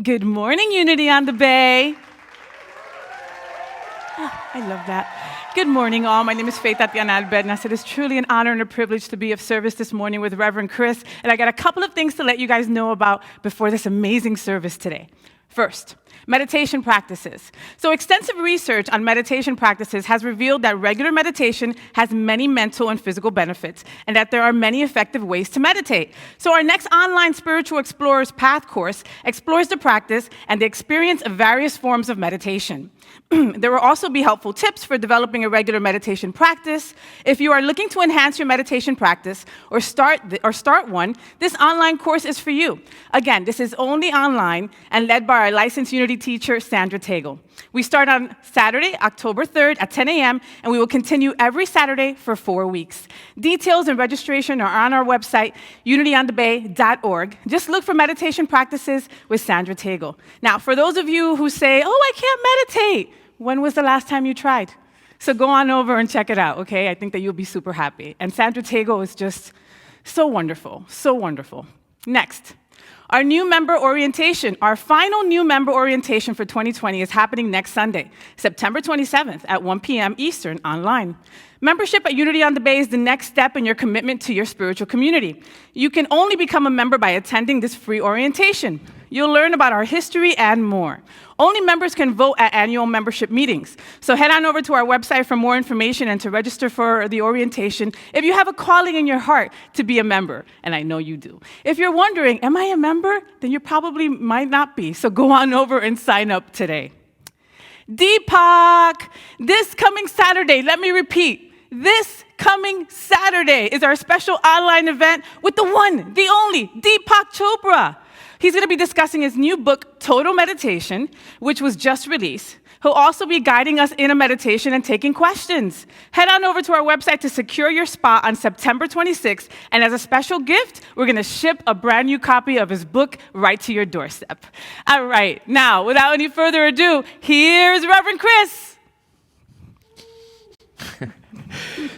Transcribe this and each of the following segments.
Good morning, Unity on the Bay. Oh, I love that. Good morning, all. My name is Faith Tatiana Albernas. It is truly an honor and a privilege to be of service this morning with Reverend Chris, and I got a couple of things to let you guys know about before this amazing service today. First, meditation practices. So extensive research on meditation practices has revealed that regular meditation has many mental and physical benefits, and that there are many effective ways to meditate. So our next online Spiritual Explorers Path course explores the practice and the experience of various forms of meditation. There will also be helpful tips for developing a regular meditation practice. If you are looking to enhance your meditation practice or start one, this online course is for you. Again, this is only online and led by our licensed Unity teacher, Sandra Tagle. We start on Saturday, October 3rd at 10 a.m., and we will continue every Saturday for 4 weeks. Details and registration are on our website, unityonthebay.org. Just look for meditation practices with Sandra Tagle. Now, for those of you who say, oh, I can't meditate, when was the last time you tried? So go on over and check it out, okay? I think that you'll be super happy. And Sandra Tagle is just so wonderful, so wonderful. Next. Our new member orientation, our final new member orientation for 2020 is happening next Sunday, September 27th at 1 p.m. Eastern online. Membership at Unity on the Bay is the next step in your commitment to your spiritual community. You can only become a member by attending this free orientation. You'll learn about our history and more. Only members can vote at annual membership meetings. So head on over to our website for more information and to register for the orientation if you have a calling in your heart to be a member, and I know you do. If you're wondering, am I a member? Then you probably might not be, so go on over and sign up today. Deepak, this coming Saturday, let me repeat, this coming Saturday is our special online event with the one, the only, Deepak Chopra. He's going to be discussing his new book, Total Meditation, which was just released. He'll also be guiding us in a meditation and taking questions. Head on over to our website to secure your spot on September 26th, and as a special gift, we're going to ship a brand new copy of his book right to your doorstep. All right, now, without any further ado, here's Reverend Chris.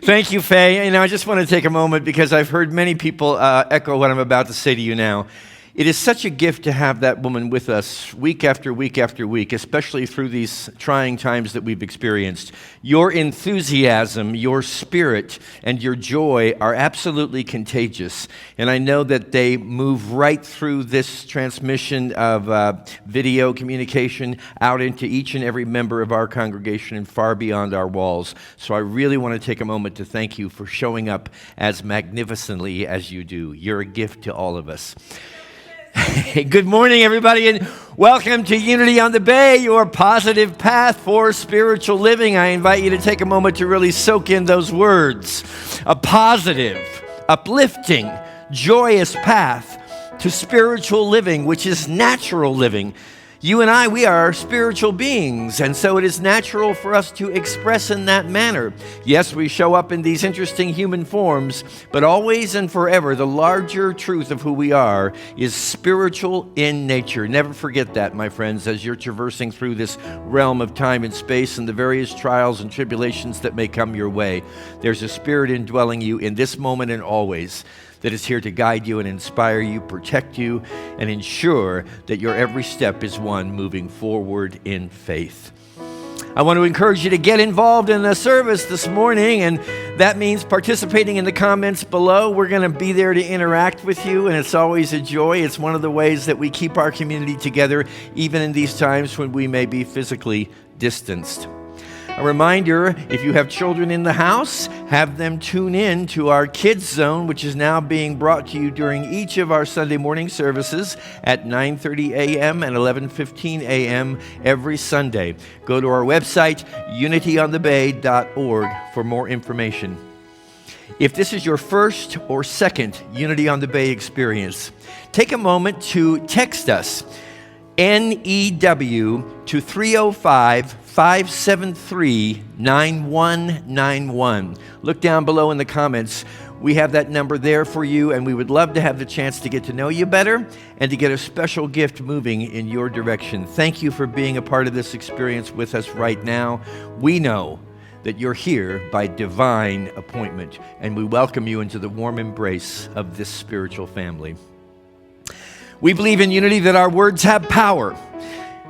Thank you, Faye. I just want to take a moment because I've heard many people echo what I'm about to say to you now. It is such a gift to have that woman with us week after week after week, especially through these trying times that we've experienced. Your enthusiasm, your spirit, and your joy are absolutely contagious. And I know that they move right through this transmission of video communication out into each and every member of our congregation and far beyond our walls. So I really want to take a moment to thank you for showing up as magnificently as you do. You're a gift to all of us. Good morning, everybody, and welcome to Unity on the Bay, your positive path for spiritual living. I invite you to take a moment to really soak in those words. A positive, uplifting, joyous path to spiritual living, which is natural living. You and I, we are spiritual beings, and so it is natural for us to express in that manner. Yes, we show up in these interesting human forms, but always and forever, the larger truth of who we are is spiritual in nature. Never forget that, my friends, as you're traversing through this realm of time and space and the various trials and tribulations that may come your way. There's a spirit indwelling you in this moment and always, that is here to guide you and inspire you, protect you, and ensure that your every step is one moving forward in faith. I want to encourage you to get involved in the service this morning, and that means participating in the comments below. We're going to be there to interact with you, and it's always a joy. It's one of the ways that we keep our community together, even in these times when we may be physically distanced. A reminder, if you have children in the house, have them tune in to our Kids Zone, which is now being brought to you during each of our Sunday morning services at 9:30 a.m. and 11:15 a.m. every Sunday. Go to our website, unityonthebay.org, for more information. If this is your first or second Unity on the Bay experience, take a moment to text us, NEW, to 305-573-9191. Look down below in the comments. We have that number there for you, and we would love to have the chance to get to know you better and to get a special gift moving in your direction. Thank you for being a part of this experience with us right now. We know that you're here by divine appointment, and we welcome you into the warm embrace of this spiritual family. We believe in unity that our words have power.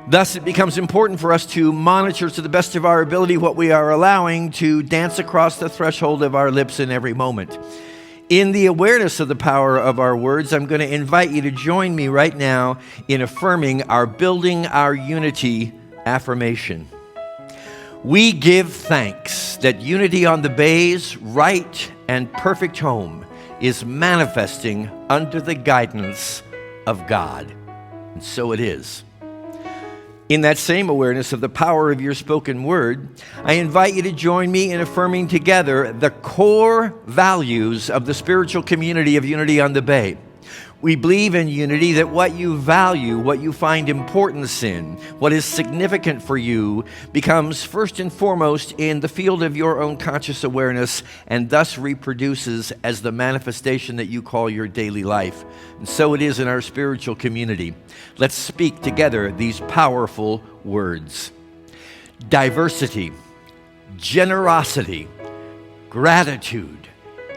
Thus, it becomes important for us to monitor to the best of our ability what we are allowing to dance across the threshold of our lips in every moment. In the awareness of the power of our words, I'm going to invite you to join me right now in affirming our Building Our Unity affirmation. We give thanks that unity on the Bay's right and perfect home is manifesting under the guidance of God. And so it is. In that same awareness of the power of your spoken word, I invite you to join me in affirming together the core values of the spiritual community of Unity on the Bay. We believe in unity that what you value, what you find importance in, what is significant for you, becomes first and foremost in the field of your own conscious awareness and thus reproduces as the manifestation that you call your daily life. And so it is in our spiritual community. Let's speak together these powerful words. Diversity, generosity, gratitude,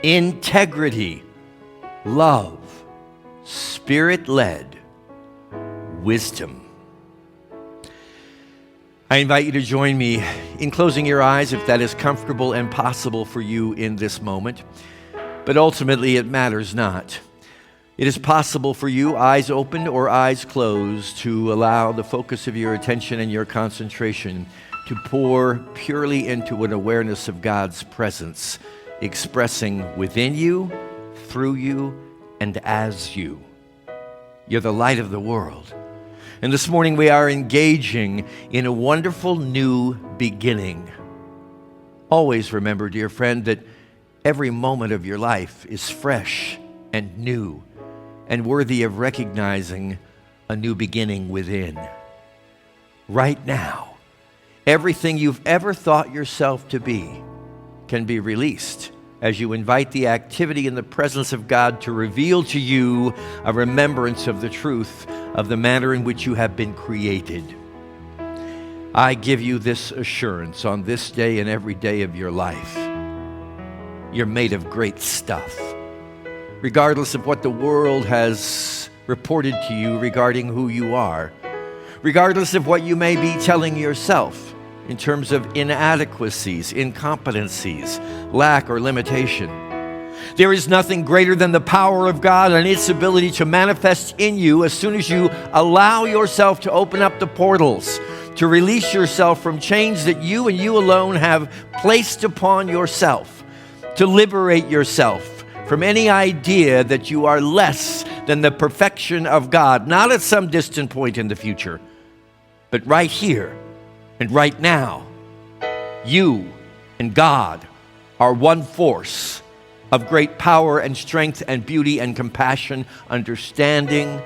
integrity, love, Spirit-led wisdom. I invite you to join me in closing your eyes if that is comfortable and possible for you in this moment. But ultimately, it matters not. It is possible for you, eyes open or eyes closed, to allow the focus of your attention and your concentration to pour purely into an awareness of God's presence, expressing within you, through you, and as you. You're the light of the world. And this morning we are engaging in a wonderful new beginning. Always remember, dear friend, that every moment of your life is fresh and new and worthy of recognizing a new beginning within. Right now, everything you've ever thought yourself to be can be released as you invite the activity in the presence of God to reveal to you a remembrance of the truth of the manner in which you have been created. I give you this assurance on this day and every day of your life. You're made of great stuff. Regardless of what the world has reported to you regarding who you are, regardless of what you may be telling yourself in terms of inadequacies, incompetencies, lack, or limitation. There is nothing greater than the power of God and its ability to manifest in you as soon as you allow yourself to open up the portals, to release yourself from chains that you and you alone have placed upon yourself, to liberate yourself from any idea that you are less than the perfection of God, not at some distant point in the future, but right here and right now. You and God are one force of great power and strength and beauty and compassion, understanding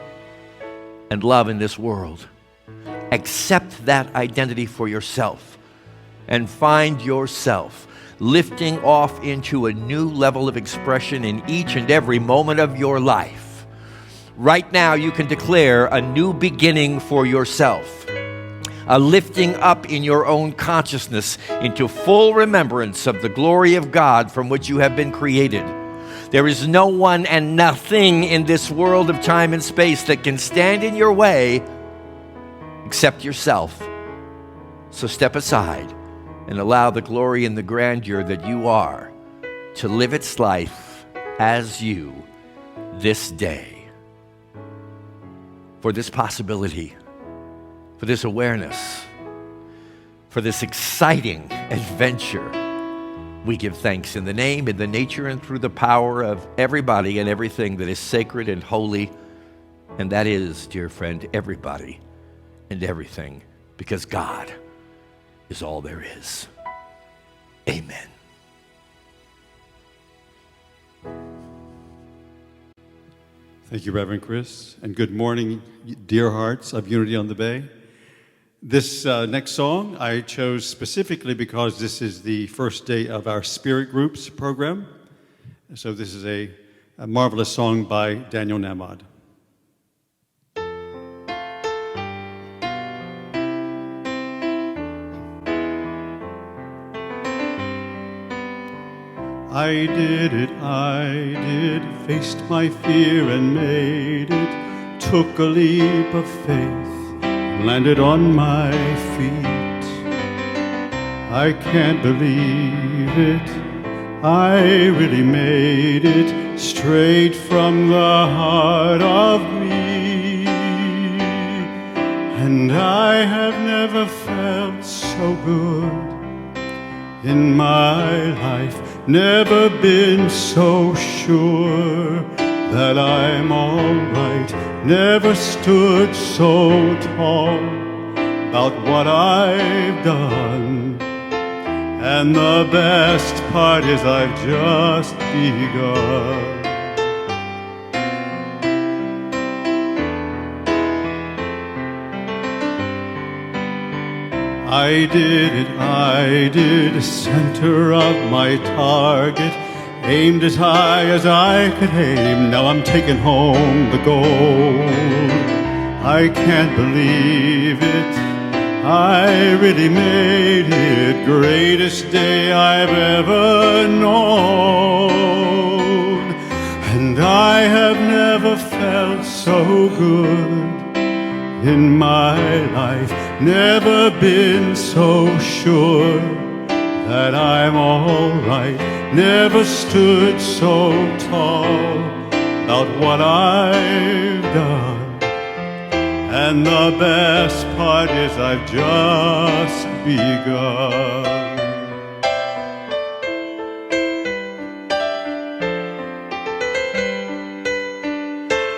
and love in this world. Accept that identity for yourself and find yourself lifting off into a new level of expression in each and every moment of your life. Right now, you can declare a new beginning for yourself, a lifting up in your own consciousness into full remembrance of the glory of God from which you have been created. There is no one and nothing in this world of time and space that can stand in your way except yourself. So step aside and allow the glory and the grandeur that you are to live its life as you this day. For this possibility, for this awareness, for this exciting adventure, we give thanks in the name, in the nature, and through the power of everybody and everything that is sacred and holy. And that is, dear friend, everybody and everything, because God is all there is. Amen. Thank you, Reverend Chris, and good morning, dear hearts of Unity on the Bay. This next song I chose specifically because this is the first day of our SpiritGroups program. So this is a marvelous song by Daniel Namad. I did, faced my fear and made it took a leap of faith, landed on my feet. I can't believe it, I really made it straight from the heart of me. And I have never felt so good in my life, never been so sure that I'm all right, never stood so tall about what I've done. And the best part is I've just begun. I did, center of my target, aimed as high as I could aim. Now I'm taking home the gold. I can't believe it, I really made it. Greatest day I've ever known. And I have never felt so good in my life, never been so sure that I'm all right, never stood so tall about what I've done. And the best part is I've just begun.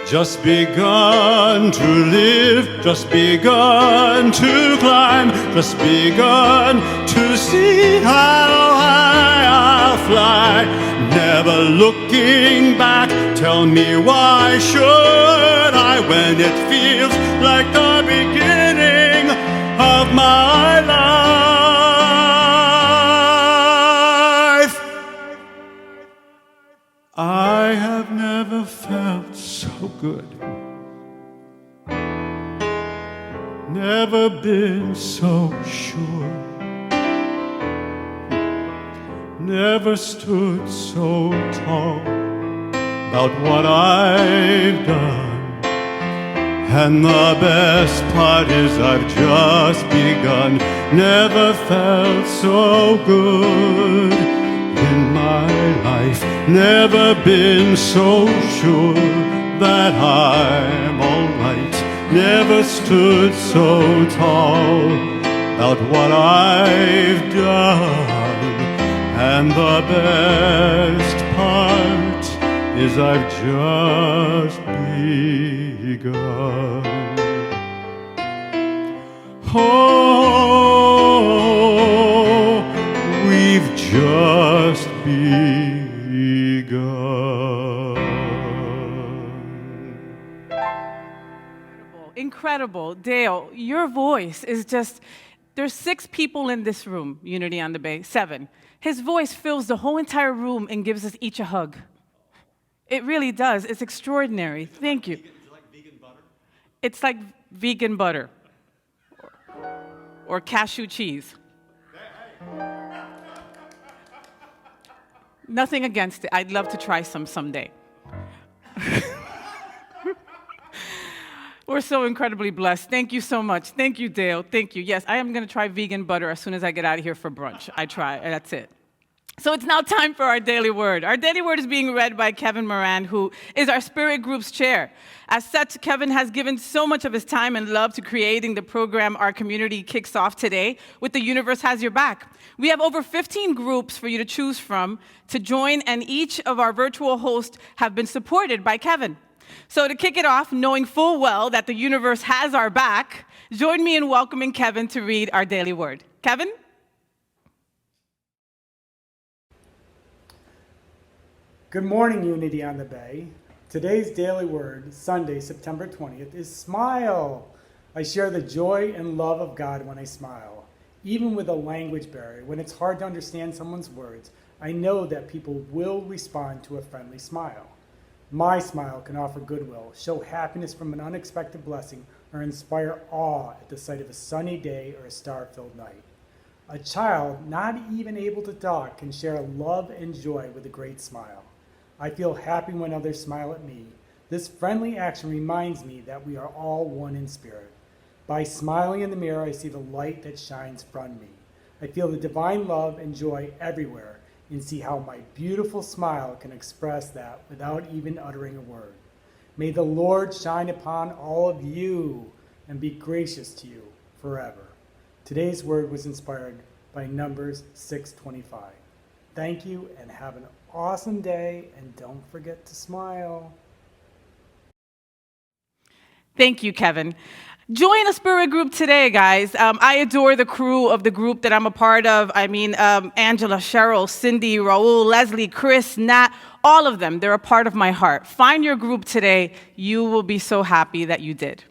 Just begun to live, just begun to climb, just begun to see how high I'll fly. Never looking back, tell me why should I when it feels like the beginning of my life. I have never felt so good, never been so sure, never stood so tall about what I've done. And the best part is I've just begun. Never felt so good in my life, never been so sure that I'm all right, never stood so tall about what I've done. And the best part is I've just begun. Oh, we've just begun. Incredible. Dale, your voice is just, there's 6 people in this room, Unity on the Bay, 7. His voice fills the whole entire room and gives us each a hug. It really does. It's extraordinary. Thank you. Is it like vegan butter? It's like vegan butter or cashew cheese. Nothing against it. I'd love to try some someday. We're so incredibly blessed. Thank you so much. Thank you, Dale. Thank you. Yes, I am going to try vegan butter as soon as I get out of here for brunch. I try, and that's it. So it's now time for our daily word. Our daily word is being read by Kevin Moran, who is our SpiritGroups chair. As such, Kevin has given so much of his time and love to creating the program our community kicks off today with The Universe Has Your Back. We have over 15 groups for you to choose from to join, and each of our virtual hosts have been supported by Kevin. So to kick it off, knowing full well that the universe has our back, join me in welcoming Kevin to read our daily word. Kevin? Good morning, Unity on the Bay. Today's daily word, Sunday, September 20th, is smile. I share the joy and love of God when I smile. Even with a language barrier, when it's hard to understand someone's words, I know that people will respond to a friendly smile. My smile can offer goodwill, show happiness from an unexpected blessing, or inspire awe at the sight of a sunny day or a star-filled night. A child not even able to talk can share love and joy with a great smile. I feel happy when others smile at me. This friendly action reminds me that we are all one in spirit. By smiling in the mirror, I see the light that shines from me. I feel the divine love and joy everywhere and see how my beautiful smile can express that without even uttering a word. May the Lord shine upon all of you and be gracious to you forever. Today's word was inspired by Numbers 6:25. Thank you and have an awesome day, and don't forget to smile. Thank you, Kevin. Join a spirit group today, guys. I adore the crew of the group that I'm a part of. Angela, Cheryl, Cindy, Raul, Leslie, Chris, Nat, all of them. They're a part of my heart. Find your group today. You will be so happy that you did.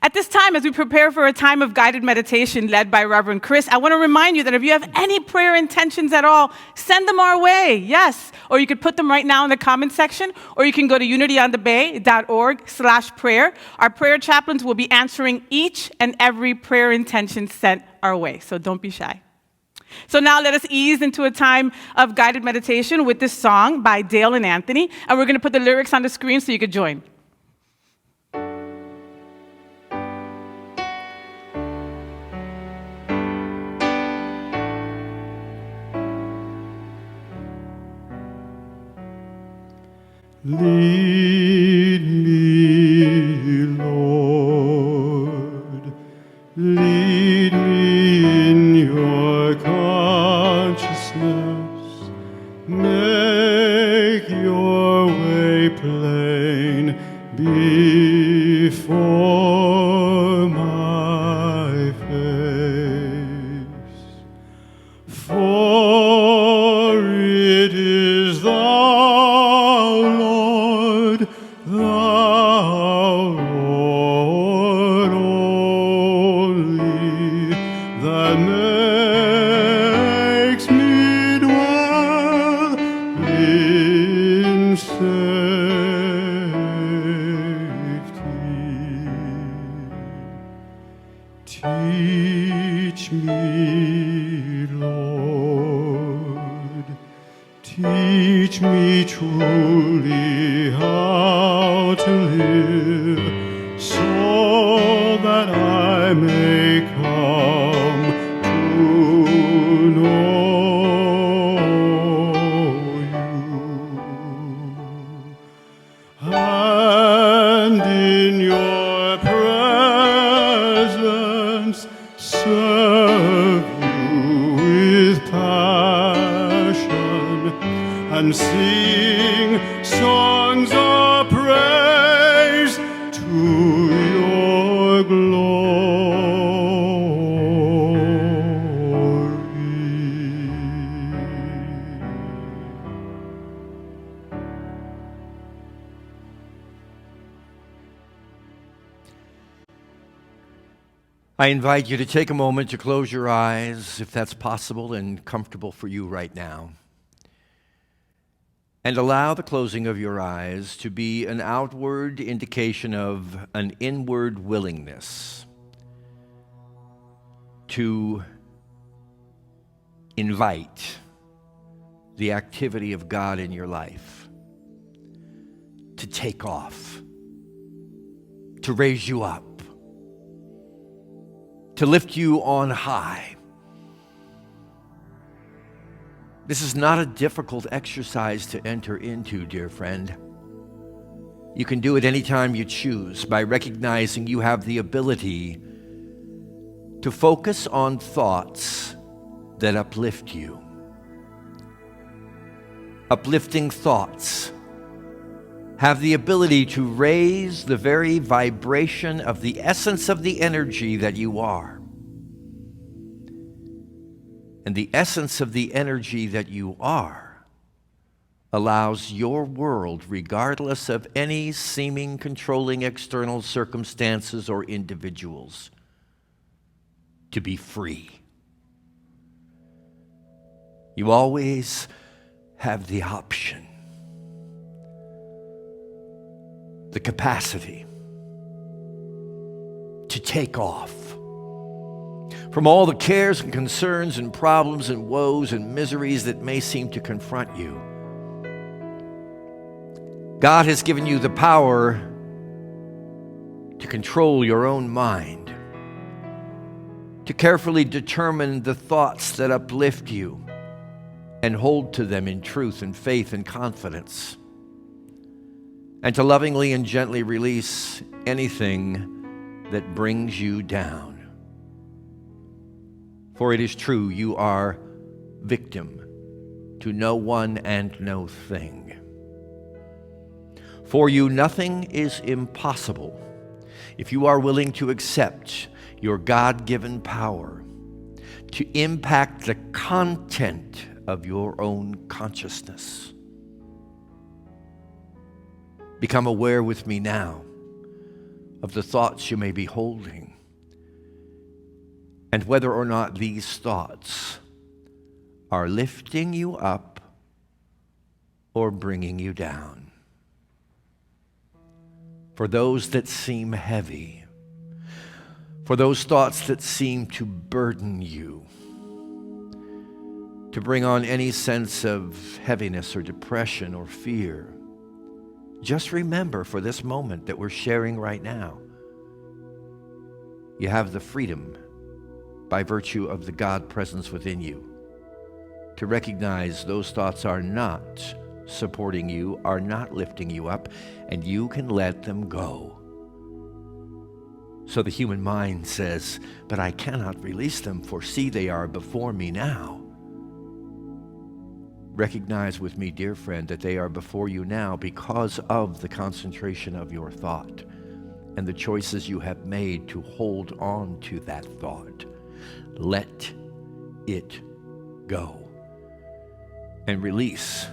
At this time, as we prepare for a time of guided meditation led by Reverend Chris, I want to remind you that if you have any prayer intentions at all, send them our way, yes. Or you could put them right now in the comment section, or you can go to unityonthebay.org/prayer. Our prayer chaplains will be answering each and every prayer intention sent our way, so don't be shy. So now let us ease into a time of guided meditation with this song by Dale and Anthony, and we're going to put the lyrics on the screen so you could join. Lead me, Lord, lead me in your consciousness, make your way plain before my face. For it is thou, Teach me, Lord, teach me truly how to live, so that I may come to know you. And in your presence serve you with passion and sing songs of praise to your glory. I invite you to take a moment to close your eyes, if that's possible and comfortable for you right now. And allow the closing of your eyes to be an outward indication of an inward willingness to invite the activity of God in your life, to take off, to raise you up, to lift you on high. This is not a difficult exercise to enter into, dear friend. You can do it anytime you choose by recognizing you have the ability to focus on thoughts that uplift you. Uplifting thoughts have the ability to raise the very vibration of the essence of the energy that you are. And the essence of the energy that you are allows your world, regardless of any seeming controlling external circumstances or individuals, to be free. You always have the option, the capacity to take off from all the cares and concerns and problems and woes and miseries that may seem to confront you. God has given you the power to control your own mind, to carefully determine the thoughts that uplift you and hold to them in truth and faith and confidence, and to lovingly and gently release anything that brings you down. For it is true, you are victim to no one and no thing. For you, nothing is impossible if you are willing to accept your God-given power to impact the content of your own consciousness. Become aware with me now of the thoughts you may be holding and whether or not these thoughts are lifting you up or bringing you down. For those that seem heavy, for those thoughts that seem to burden you, to bring on any sense of heaviness or depression or fear, just remember for this moment that we're sharing right now, you have the freedom by virtue of the God presence within you to recognize those thoughts are not supporting you, are not lifting you up, and you can let them go. So the human mind says, but I cannot release them, for see, they are before me now. Recognize with me, dear friend, that they are before you now because of the concentration of your thought and the choices you have made to hold on to that thought. Let it go and release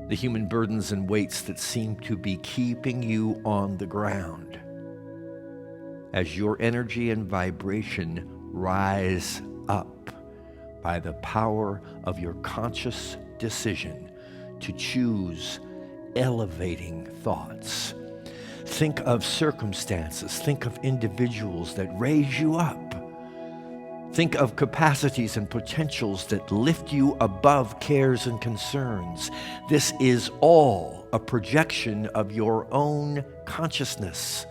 the human burdens and weights that seem to be keeping you on the ground as your energy and vibration rise up by the power of your conscious decision to choose elevating thoughts. Think of circumstances, think of individuals that raise you up. Think of capacities and potentials that lift you above cares and concerns. This is all a projection of your own consciousness.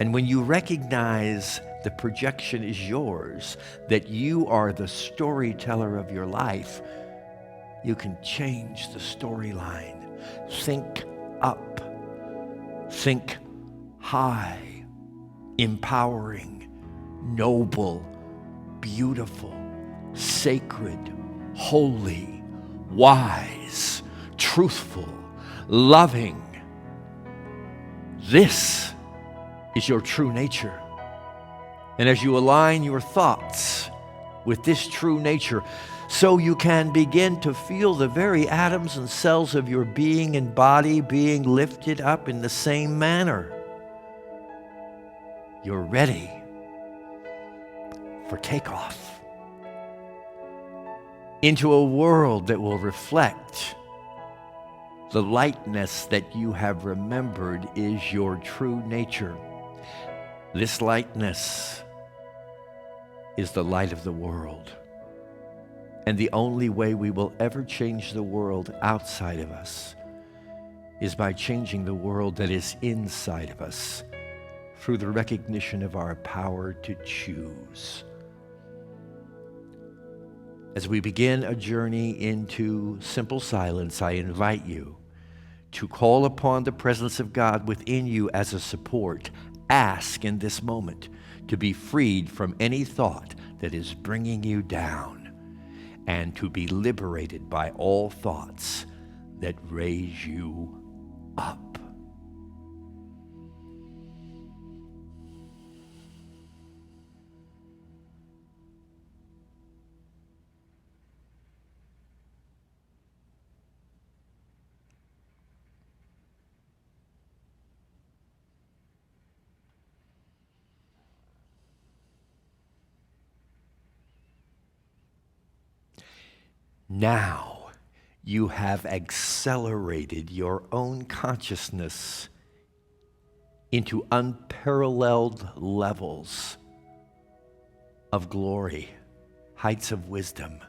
And when you recognize the projection is yours, that you are the storyteller of your life, you can change the storyline. Think up. Think high, empowering, noble, beautiful, sacred, holy, wise, truthful, loving. This is your true nature. And as you align your thoughts with this true nature, so you can begin to feel the very atoms and cells of your being and body being lifted up in the same manner. You're ready for takeoff into a world that will reflect the lightness that you have remembered is your true nature. This lightness is the light of the world. And the only way we will ever change the world outside of us is by changing the world that is inside of us through the recognition of our power to choose. As we begin a journey into simple silence, I invite you to call upon the presence of God within you as a support. Ask in this moment to be freed from any thought that is bringing you down, and to be liberated by all thoughts that raise you up. Now you have accelerated your own consciousness into unparalleled levels of glory, heights of wisdom.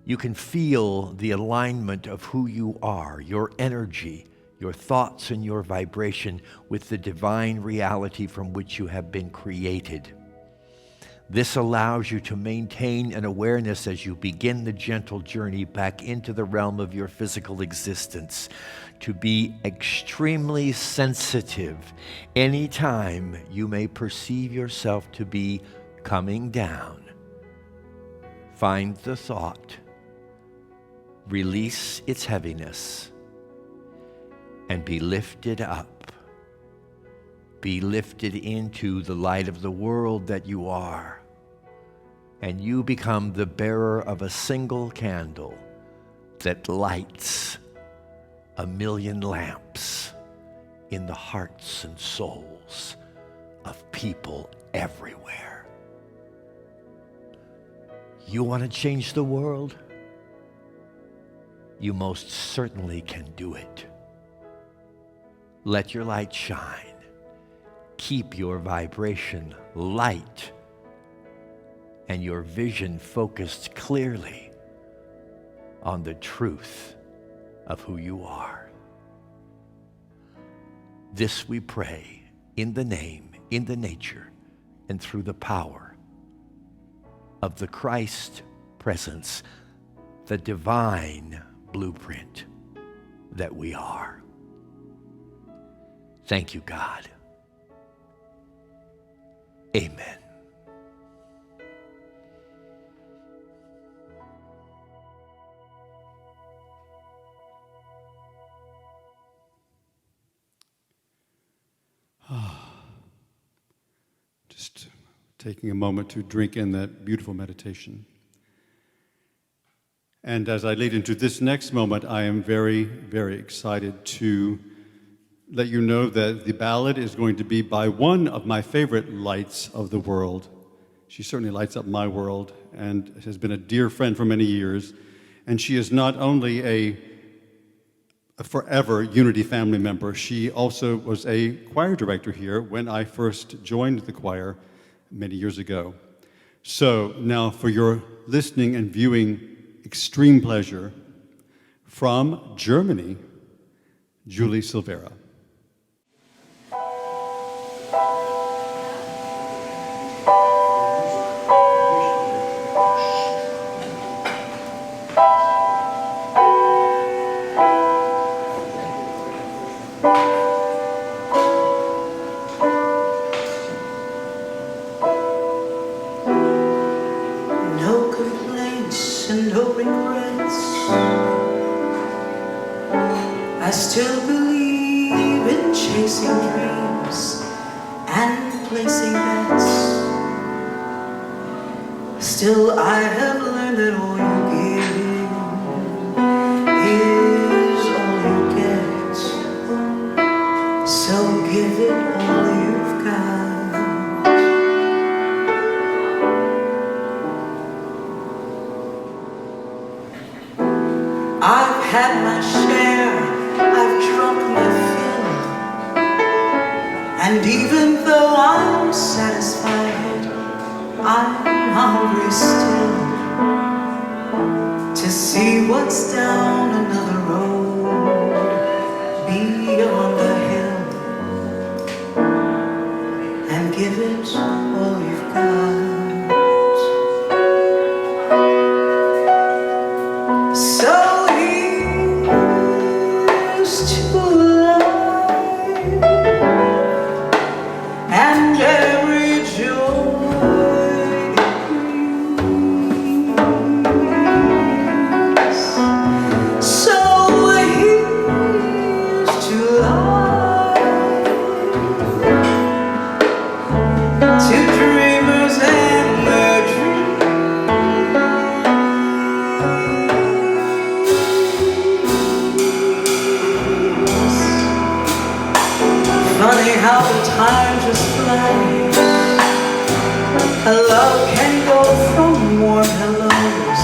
You can feel the alignment of who you are, your energy, your thoughts and your vibration with the divine reality from which you have been created. This allows you to maintain an awareness as you begin the gentle journey back into the realm of your physical existence, to be extremely sensitive anytime you may perceive yourself to be coming down. Find the thought, release its heaviness, and be lifted up. Be lifted into the light of the world that you are, and you become the bearer of a single candle that lights 1,000,000 lamps in the hearts and souls of people everywhere. You want to change the world? You most certainly can do it. Let your light shine. Keep your vibration light and your vision focused clearly on the truth of who you are. This we pray in the name, in the nature, and through the power of the Christ presence, the divine blueprint that we are. Thank you, God. Amen. Just taking a moment to drink in that beautiful meditation. And as I lead into this next moment, I am very, very excited to let you know that the ballad is going to be by one of my favorite lights of the world. She certainly lights up my world and has been a dear friend for many years. And she is not only a forever Unity family member, she also was a choir director here when I first joined the choir many years ago. So now for your listening and viewing extreme pleasure, from Germany, Julie Silvera. No complaints and no regrets. I still believe in chasing dreams and placing bets. Still, I have learned that all you give is all you get. So give it all you've got. I've had my share, I've drunk my fill, and even though I'm satisfied, I'm hungry still to see what's down another road beyond the hill, and give it all you've got. So and every joy it brings. So here's to life, to dreamers and their dreams. Funny how the time just flies. A love can go from warm hellos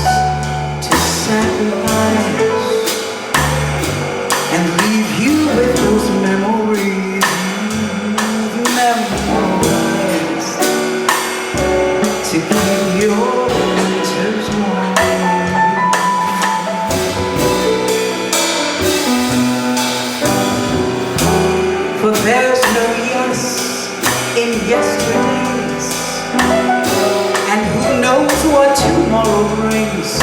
to sad goodbyes, and leave you with those memories you've memorized to keep your winters warm. tomorrow brings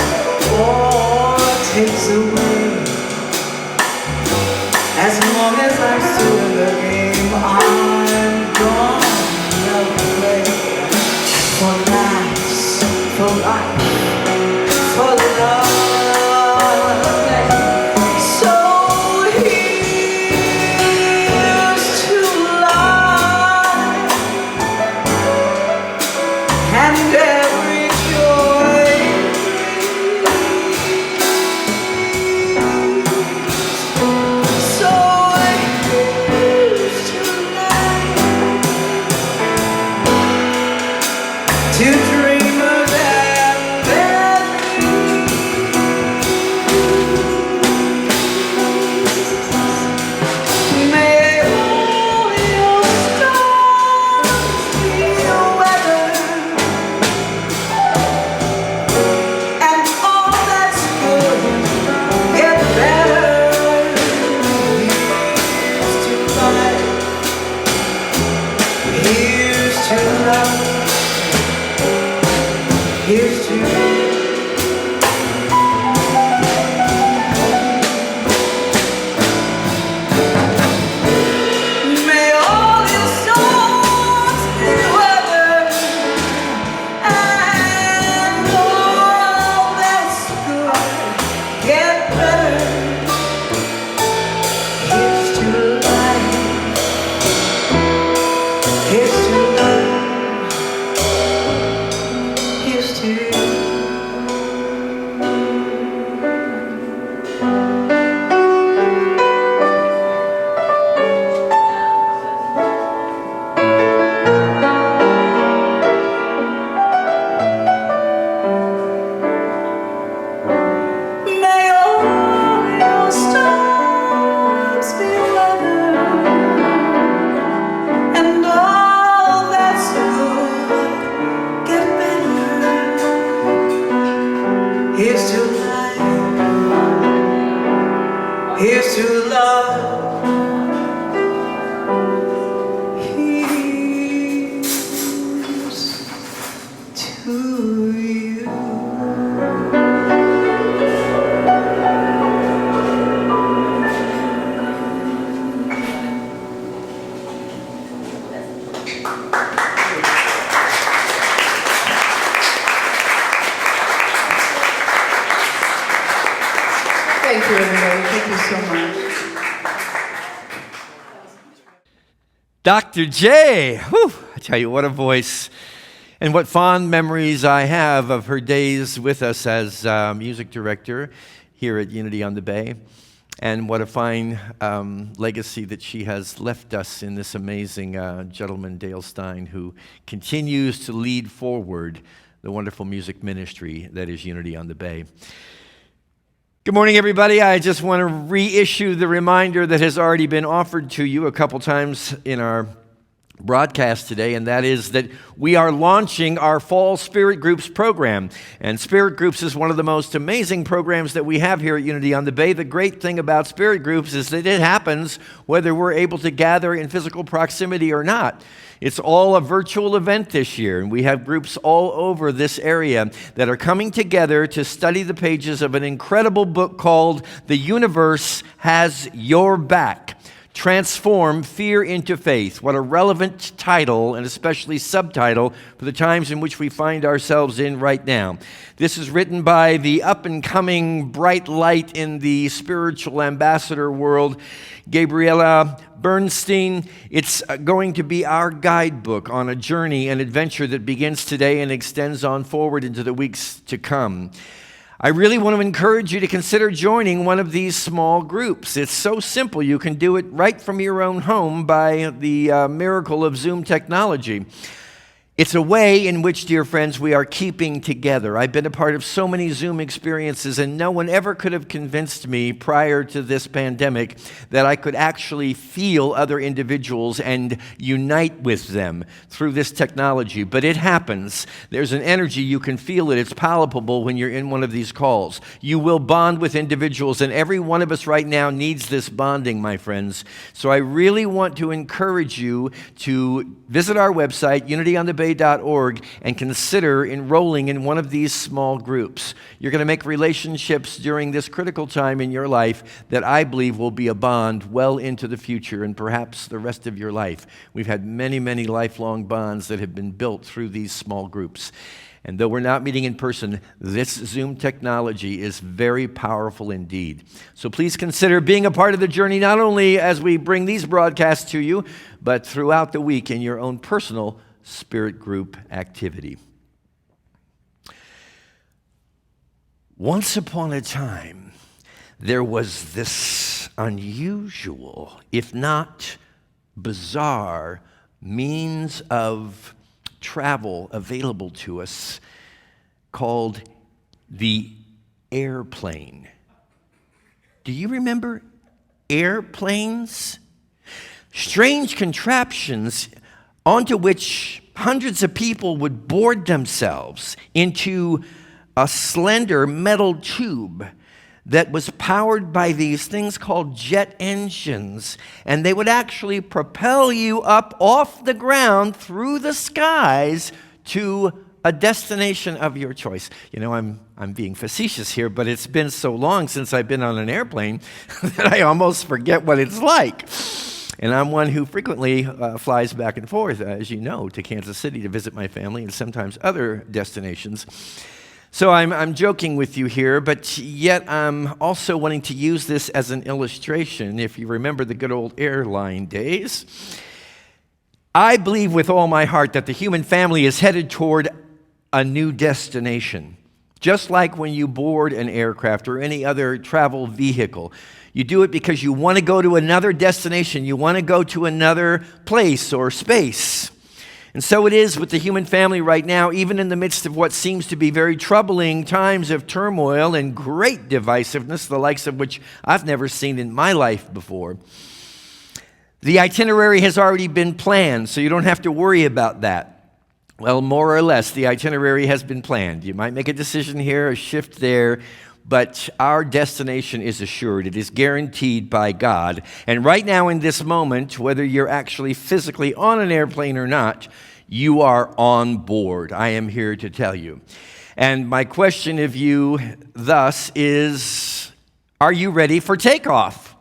or takes away. As long as I'm still in the game, I'm gonna play for laughs, for life, for love. So here's to life and every joy. So here's to life, to dreamers and their dreams. May all your storms be weathered, and all that's good get better. Here's to life. Here's to love. Here's to may all your storms be weathered, and all that's good get better. Here's to life. Here's to love. Here's to may all your storms be weathered, and all that's good get better. Here's to life. Here's to love. Here's to you. Thank you, everybody. Thank you so much. Dr. J, whew, I tell you, what a voice. And what fond memories I have of her days with us as music director here at Unity on the Bay. And what a fine legacy that she has left us in this amazing gentleman, Dale Stein, who continues to lead forward the wonderful music ministry that is Unity on the Bay. Good morning, everybody. I just want to reissue the reminder that has already been offered to you a couple times in our broadcast today, and that is that we are launching our Fall SpiritGroups program. And SpiritGroups is one of the most amazing programs that we have here at Unity on the Bay. The great thing about SpiritGroups is that it happens whether we're able to gather in physical proximity or not. It's all a virtual event this year, and we have groups all over this area that are coming together to study the pages of an incredible book called The Universe Has Your Back. Transform Fear into Faith. What a relevant title, and especially subtitle, for the times in which we find ourselves in right now. This is written by the up-and-coming bright light in the spiritual ambassador world, Gabrielle Bernstein. It's going to be our guidebook on a journey and adventure that begins today and extends on forward into the weeks to come. I really want to encourage you to consider joining one of these small groups. It's so simple. You can do it right from your own home by the miracle of Zoom technology. It's a way in which, dear friends, we are keeping together. I've been a part of so many Zoom experiences, and no one ever could have convinced me prior to this pandemic that I could actually feel other individuals and unite with them through this technology. But it happens. There's an energy. You can feel it. It's palpable when you're in one of these calls. You will bond with individuals, and every one of us right now needs this bonding, my friends. So I really want to encourage you to visit our website, unityonthebay.org, spiritgroup.org and consider enrolling in one of these small groups. You're going to make relationships during this critical time in your life that I believe will be a bond well into the future and perhaps the rest of your life. We've had many, many lifelong bonds that have been built through these small groups. And though we're not meeting in person, this Zoom technology is very powerful indeed. So please consider being a part of the journey, not only as we bring these broadcasts to you, but throughout the week in your own personal Spirit Group activity. Once upon a time, there was this unusual, if not bizarre, means of travel available to us called the airplane. Do you remember airplanes? Strange contraptions onto which hundreds of people would board themselves into a slender metal tube that was powered by these things called jet engines, and they would actually propel you up off the ground through the skies to a destination of your choice. You know, I'm being facetious here, but it's been so long since I've been on an airplane that I almost forget what it's like. And I'm one who frequently flies back and forth, as you know, to Kansas City to visit my family and sometimes other destinations. So I'm joking with you here, but yet I'm also wanting to use this as an illustration. If you remember the good old airline days, I believe with all my heart that the human family is headed toward a new destination. Just like when you board an aircraft or any other travel vehicle, you do it because you want to go to another destination. You want to go to another place or space. And so it is with the human family right now, even in the midst of what seems to be very troubling times of turmoil and great divisiveness, the likes of which I've never seen in my life before. The itinerary has already been planned, so you don't have to worry about that. Well, more or less, the itinerary has been planned. You might make a decision here, a shift there, but our destination is assured. It is guaranteed by God. And right now in this moment, whether you're actually physically on an airplane or not, you are on board. I am here to tell you. And my question of you thus is, are you ready for takeoff?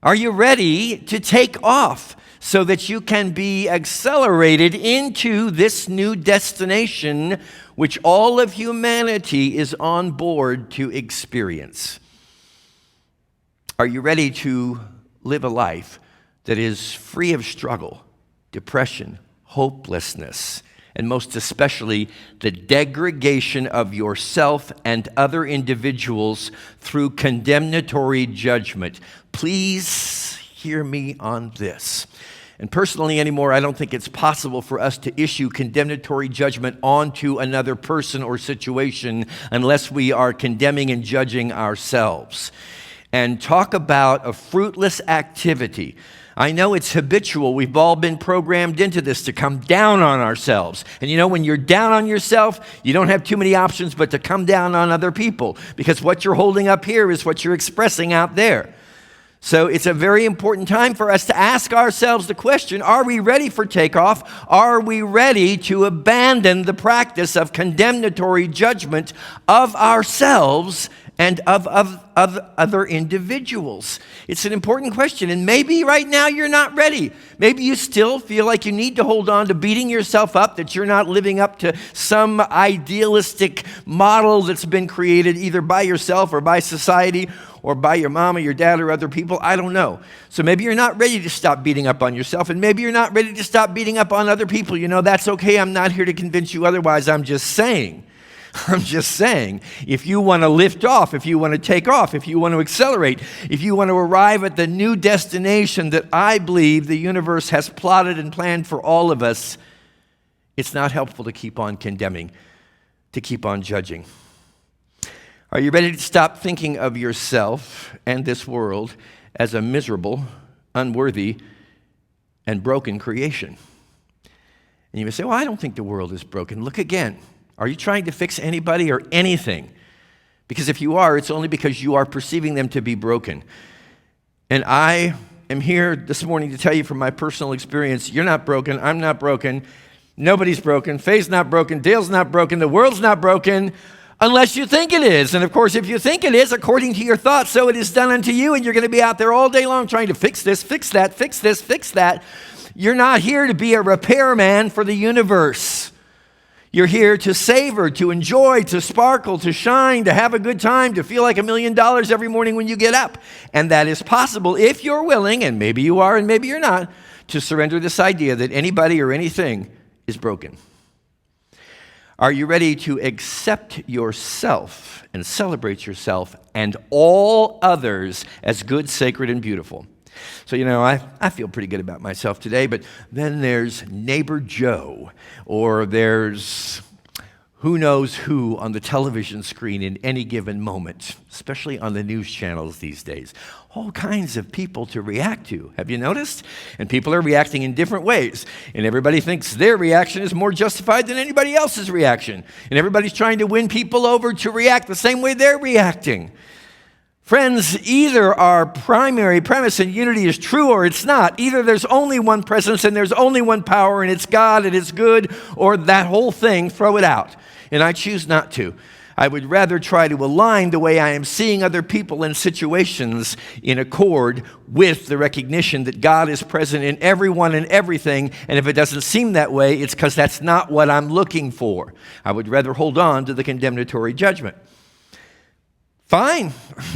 Are you ready to take off so that you can be accelerated into this new destination which all of humanity is on board to experience? Are you ready to live a life that is free of struggle, depression, hopelessness, and most especially the degradation of yourself and other individuals through condemnatory judgment? Please hear me on this. And personally anymore, I don't think it's possible for us to issue condemnatory judgment onto another person or situation unless we are condemning and judging ourselves. And talk about a fruitless activity. I know it's habitual. We've all been programmed into this to come down on ourselves. And you know, when you're down on yourself, you don't have too many options but to come down on other people, because what you're holding up here is what you're expressing out there. So it's a very important time for us to ask ourselves the question, are we ready for takeoff? Are we ready to abandon the practice of condemnatory judgment of ourselves and of other individuals? It's an important question, and maybe right now you're not ready. Maybe you still feel like you need to hold on to beating yourself up, that you're not living up to some idealistic model that's been created either by yourself or by society or by your mom or your dad or other people. I don't know. So maybe you're not ready to stop beating up on yourself, and maybe you're not ready to stop beating up on other people. You know, that's okay. I'm not here to convince you otherwise. I'm just saying, if you want to lift off, if you want to take off, if you want to accelerate, if you want to arrive at the new destination that I believe the universe has plotted and planned for all of us, it's not helpful to keep on condemning, to keep on judging. Are you ready to stop thinking of yourself and this world as a miserable, unworthy, and broken creation? And you may say, well, I don't think the world is broken. Look again. Are you trying to fix anybody or anything? Because if you are, it's only because you are perceiving them to be broken. And I am here this morning to tell you from my personal experience, you're not broken, I'm not broken. Nobody's broken. Faye's not broken. Dale's not broken. The world's not broken unless you think it is. And of course, if you think it is, according to your thoughts, so it is done unto you, and you're going to be out there all day long trying to fix this, fix that, fix this, fix that. You're not here to be a repairman for the universe. You're here to savor, to enjoy, to sparkle, to shine, to have a good time, to feel like $1 million every morning when you get up. And that is possible if you're willing, and maybe you are and maybe you're not, to surrender this idea that anybody or anything is broken. Are you ready to accept yourself and celebrate yourself and all others as good, sacred, and beautiful? So, I feel pretty good about myself today, but then there's neighbor Joe, or there's who knows who on the television screen in any given moment, especially on the news channels these days. All kinds of people to react to. Have you noticed? And people are reacting in different ways. And everybody thinks their reaction is more justified than anybody else's reaction. And everybody's trying to win people over to react the same way they're reacting. Friends, either our primary premise in unity is true or it's not. Either there's only one presence and there's only one power and it's God and it's good, or that whole thing, throw it out. And I choose not to. I would rather try to align the way I am seeing other people and situations in accord with the recognition that God is present in everyone and everything, and if it doesn't seem that way, it's because that's not what I'm looking for. I would rather hold on to the condemnatory judgment. Fine,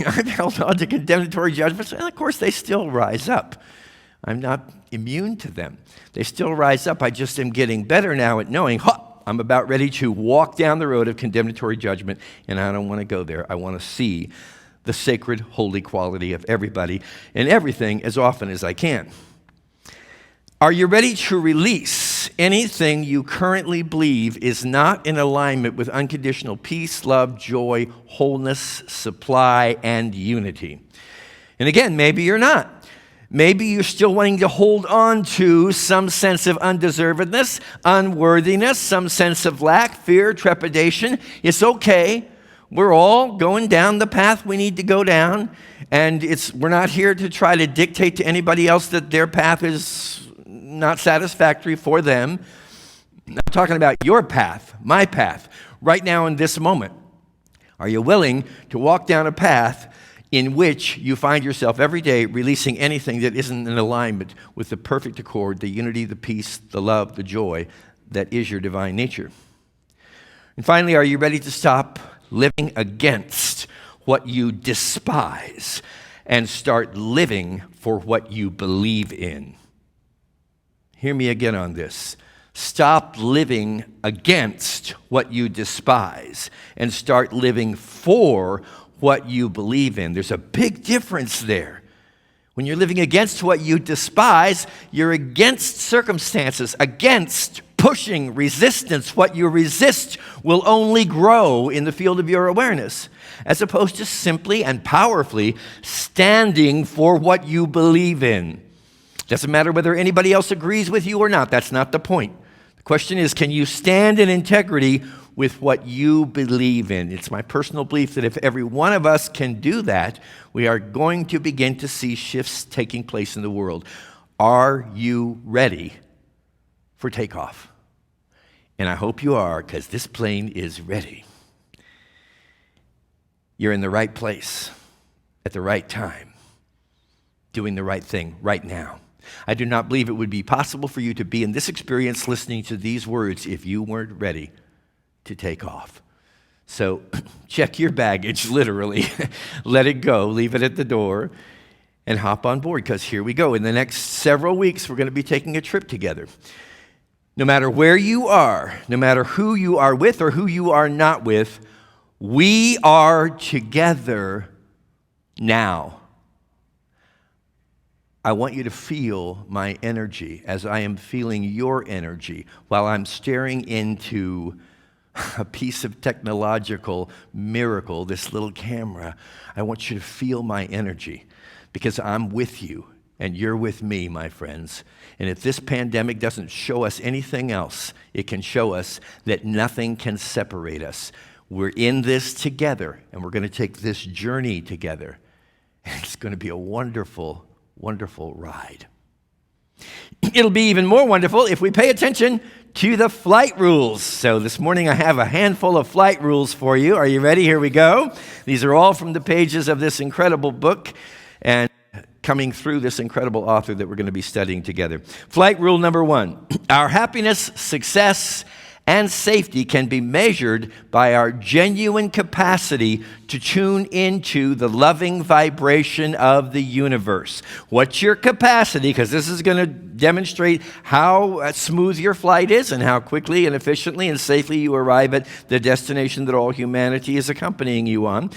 I've held on to condemnatory judgments, and of course they still rise up. I'm not immune to them. They still rise up. I just am getting better now at knowing, I'm about ready to walk down the road of condemnatory judgment, and I don't want to go there. I want to see the sacred, holy quality of everybody and everything as often as I can. Are you ready to release anything you currently believe is not in alignment with unconditional peace, love, joy, wholeness, supply, and unity? And again, maybe you're not. Maybe you're still wanting to hold on to some sense of undeservedness, unworthiness, some sense of lack, fear, trepidation. It's okay. We're all going down the path we need to go down, and we're not here to try to dictate to anybody else that their path is not satisfactory for them. I'm talking about your path, my path, right now in this moment. Are you willing to walk down a path in which you find yourself every day releasing anything that isn't in alignment with the perfect accord, the unity, the peace, the love, the joy that is your divine nature? And finally, are you ready to stop living against what you despise and start living for what you believe in? Hear me again on this. Stop living against what you despise and start living for what you believe in. There's a big difference there. When you're living against what you despise, you're against circumstances, against pushing, resistance. What you resist will only grow in the field of your awareness, as opposed to simply and powerfully standing for what you believe in. Doesn't matter whether anybody else agrees with you or not. That's not the point. The question is, can you stand in integrity with what you believe in? It's my personal belief that if every one of us can do that, we are going to begin to see shifts taking place in the world. Are you ready for takeoff? And I hope you are, because this plane is ready. You're in the right place at the right time, doing the right thing right now. I do not believe it would be possible for you to be in this experience listening to these words if you weren't ready to take off. So check your baggage, literally. Let it go, leave it at the door, and hop on board, because here we go. In the next several weeks, we're going to be taking a trip together. No matter where you are, no matter who you are with or who you are not with, we are together now. I want you to feel my energy as I am feeling your energy while I'm staring into a piece of technological miracle, this little camera. I want you to feel my energy because I'm with you and you're with me, my friends. And if this pandemic doesn't show us anything else, it can show us that nothing can separate us. We're in this together, and we're going to take this journey together. And it's going to be a wonderful, wonderful ride. It'll be even more wonderful if we pay attention to the flight rules. So this morning I have a handful of flight rules for you. Are you ready? Here we go. These are all from the pages of this incredible book and coming through this incredible author that we're going to be studying together. Flight rule number 1. Our happiness, success, and safety can be measured by our genuine capacity to tune into the loving vibration of the universe. What's your capacity? Because this is going to demonstrate how smooth your flight is and how quickly and efficiently and safely you arrive at the destination that all humanity is accompanying you on.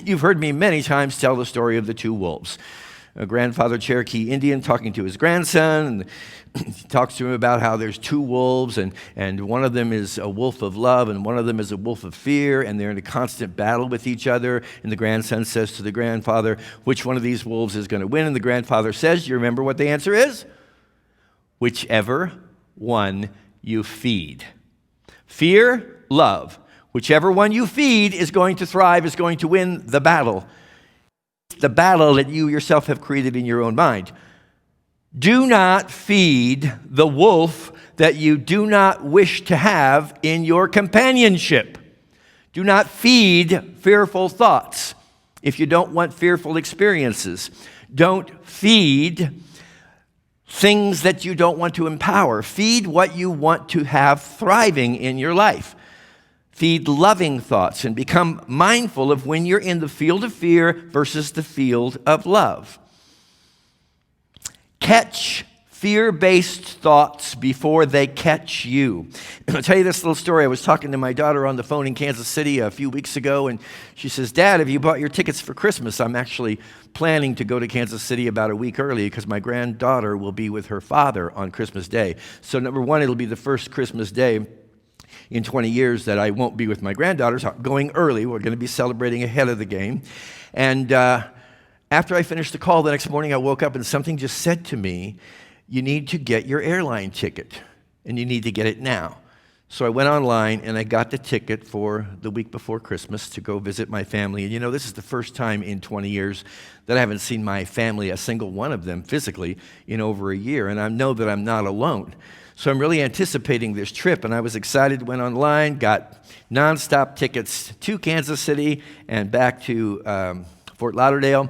You've heard me many times tell the story of the two wolves. A grandfather Cherokee Indian talking to his grandson, and he talks to him about how there's two wolves, and one of them is a wolf of love, and one of them is a wolf of fear, and they're in a constant battle with each other. And the grandson says to the grandfather, which one of these wolves is going to win? And the grandfather says, do you remember what the answer is? Whichever one you feed. Fear, love. Whichever one you feed is going to thrive, is going to win the battle. The battle that you yourself have created in your own mind. Do not feed the wolf that you do not wish to have in your companionship. Do not feed fearful thoughts if you don't want fearful experiences. Don't feed things that you don't want to empower. Feed what you want to have thriving in your life. Feed loving thoughts and become mindful of when you're in the field of fear versus the field of love. Catch fear-based thoughts before they catch you. I'll tell you this little story. I was talking to my daughter on the phone in Kansas City a few weeks ago, and she says, Dad, have you bought your tickets for Christmas? I'm actually planning to go to Kansas City about a week early because my granddaughter will be with her father on Christmas Day. So number one, it'll be the first Christmas Day in 20 years that I won't be with my granddaughters. I'm going early. We're going to be celebrating ahead of the game. And after I finished the call the next morning, I woke up and something just said to me, you need to get your airline ticket, and you need to get it now. So I went online and I got the ticket for the week before Christmas to go visit my family. And you know, this is the first time in 20 years that I haven't seen my family, a single one of them physically, in over a year. And I know that I'm not alone. So I'm really anticipating this trip, and I was excited, went online, got nonstop tickets to Kansas City and back to Fort Lauderdale,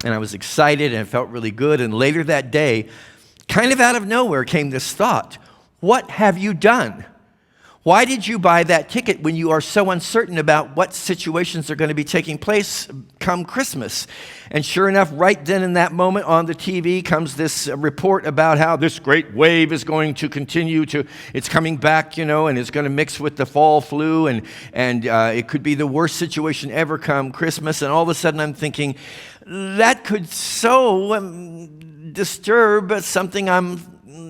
and I was excited and it felt really good. And later that day, kind of out of nowhere came this thought, what have you done? Why did you buy that ticket when you are so uncertain about what situations are going to be taking place come Christmas? And sure enough, right then in that moment on the TV comes this report about how this great wave is going to continue to, it's coming back, you know, and it's going to mix with the fall flu, and it could be the worst situation ever come Christmas. And all of a sudden I'm thinking, that could so disturb something I'm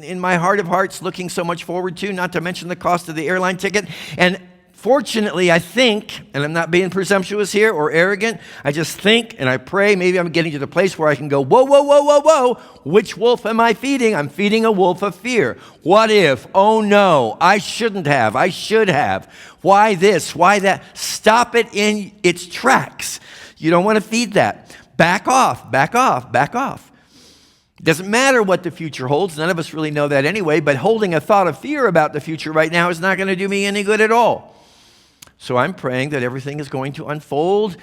in my heart of hearts looking so much forward to, not to mention the cost of the airline ticket. And fortunately, I think, and I'm not being presumptuous here or arrogant, I just think and I pray, maybe I'm getting to the place where I can go, whoa, whoa, whoa, whoa, whoa, which wolf am I feeding? I'm feeding a wolf of fear. What if? Oh no, I shouldn't have, I should have. Why this? Why that? Stop it in its tracks. You don't want to feed that. Back off, back off, back off. It doesn't matter what the future holds. None of us really know that anyway, but holding a thought of fear about the future right now is not going to do me any good at all. So I'm praying that everything is going to unfold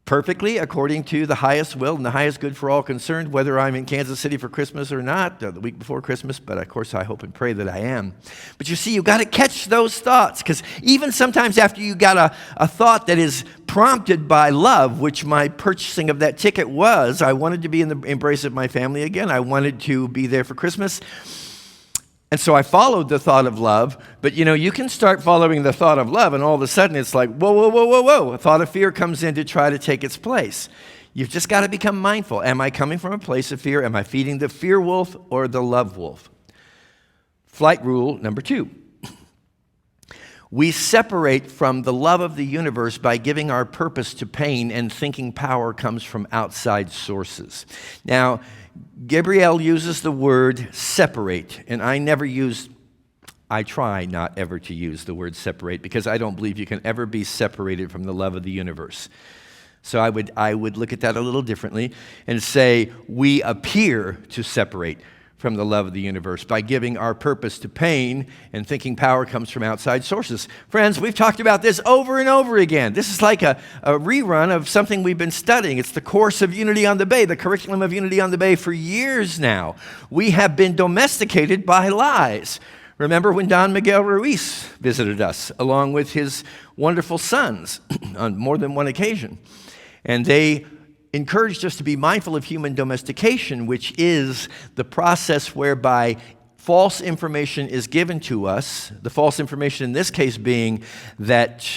perfectly according to the highest will and the highest good for all concerned, whether I'm in Kansas City for Christmas or not, the week before Christmas, but of course I hope and pray that I am. But you see, you've got to catch those thoughts, because even sometimes after you got a thought that is prompted by love, which my purchasing of that ticket was, I wanted to be in the embrace of my family again. I wanted to be there for Christmas. And so I followed the thought of love, but you know, you can start following the thought of love and all of a sudden it's like, whoa, whoa, whoa, whoa, whoa. A thought of fear comes in to try to take its place. You've just got to become mindful. Am I coming from a place of fear? Am I feeding the fear wolf or the love wolf? Flight rule number 2. We separate from the love of the universe by giving our purpose to pain, and thinking power comes from outside sources. Now, Gabrielle uses the word separate, and I try not ever to use the word separate, because I don't believe you can ever be separated from the love of the universe. So I would look at that a little differently and say we appear to separate from the love of the universe by giving our purpose to pain and thinking power comes from outside sources. Friends, we've talked about this over and over again. This is like a rerun of something we've been studying. It's the course of Unity on the Bay, the curriculum of Unity on the Bay for years now. We have been domesticated by lies. Remember when Don Miguel Ruiz visited us along with his wonderful sons on more than one occasion. And they encouraged us to be mindful of human domestication, which is the process whereby false information is given to us, the false information in this case being that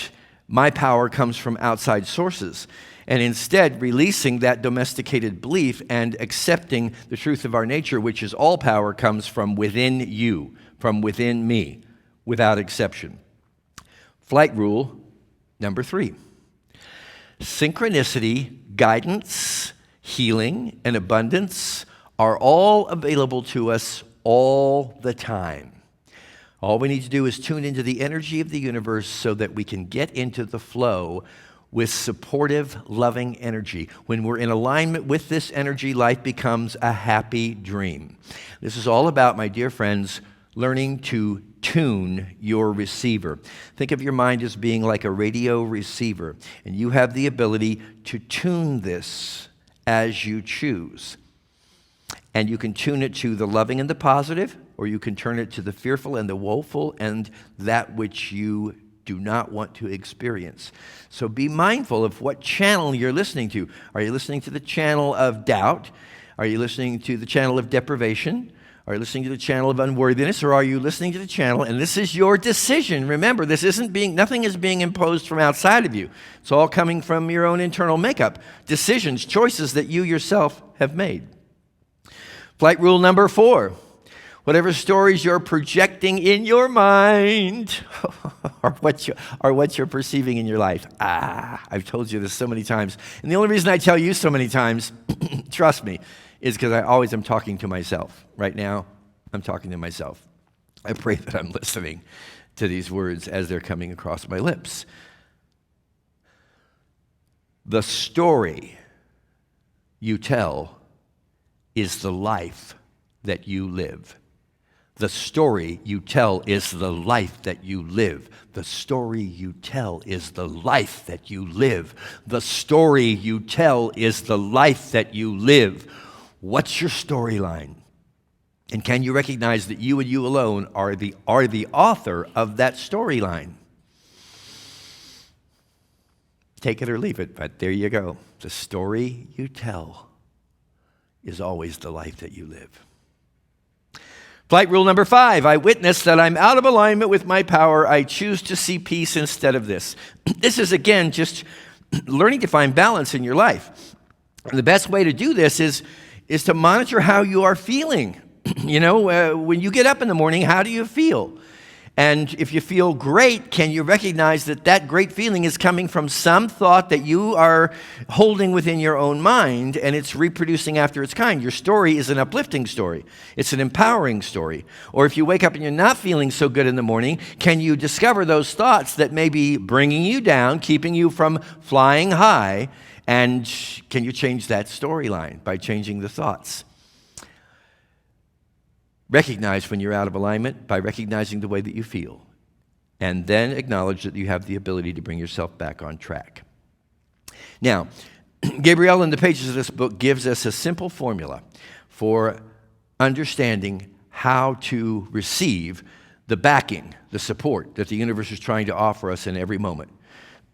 my power comes from outside sources, and instead releasing that domesticated belief and accepting the truth of our nature, which is all power comes from within you, from within me, without exception. Flight rule number 3. Synchronicity, guidance, healing, and abundance are all available to us all the time. All we need to do is tune into the energy of the universe so that we can get into the flow with supportive, loving energy. When we're in alignment with this energy, life becomes a happy dream. This is all about, my dear friends, learning to tune your receiver. Think of your mind as being like a radio receiver, and you have the ability to tune this as you choose. And you can tune it to the loving and the positive, or you can turn it to the fearful and the woeful and that which you do not want to experience. So be mindful of what channel you're listening to. Are you listening to the channel of doubt? Are you listening to the channel of deprivation? Are you listening to the channel of unworthiness, or are you listening to the channel, and this is your decision. Remember, nothing is being imposed from outside of you. It's all coming from your own internal makeup, decisions, choices that you yourself have made. Flight rule number 4. Whatever stories you're projecting in your mind are what you're perceiving in your life. I've told you this so many times. And the only reason I tell you so many times, trust me, is because I always am talking to myself. Right now, I'm talking to myself. I pray that I'm listening to these words as they're coming across my lips. The story you tell is the life that you live. The story you tell is the life that you live. The story you tell is the life that you live. The story you tell is the life that you live. What's your storyline? And can you recognize that you and you alone are the author of that storyline? Take it or leave it, but there you go. The story you tell is always the life that you live. Flight rule number 5, I witness that I'm out of alignment with my power. I choose to see peace instead of this. This is, again, just learning to find balance in your life. And the best way to do this is to monitor how you are feeling. When you get up in the morning, how do you feel? And if you feel great, can you recognize that that great feeling is coming from some thought that you are holding within your own mind, and it's reproducing after its kind? Your story is an uplifting story. It's an empowering story. Or if you wake up and you're not feeling so good in the morning, can you discover those thoughts that may be bringing you down, keeping you from flying high, and can you change that storyline by changing the thoughts? Recognize when you're out of alignment by recognizing the way that you feel, and then acknowledge that you have the ability to bring yourself back on track. Now, Gabrielle in the pages of this book gives us a simple formula for understanding how to receive the backing, the support that the universe is trying to offer us in every moment.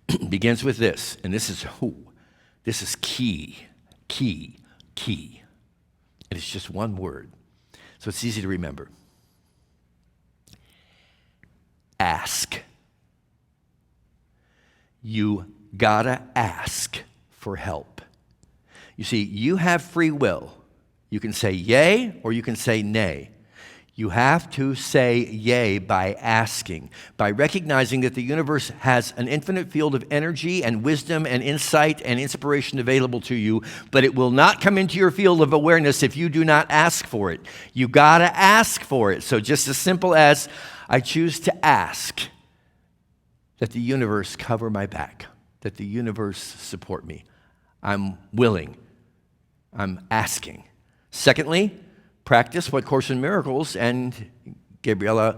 It begins with this, and this is key. And it's just one word. So it's easy to remember. Ask. You gotta ask for help. You see, you have free will. You can say yay or you can say nay. You have to say yay by asking, by recognizing that the universe has an infinite field of energy and wisdom and insight and inspiration available to you, but it will not come into your field of awareness if you do not ask for it. You gotta ask for it. So just as simple as, I choose to ask that the universe cover my back, that the universe support me. I'm willing. I'm asking. Secondly, practice what Course in Miracles and Gabriella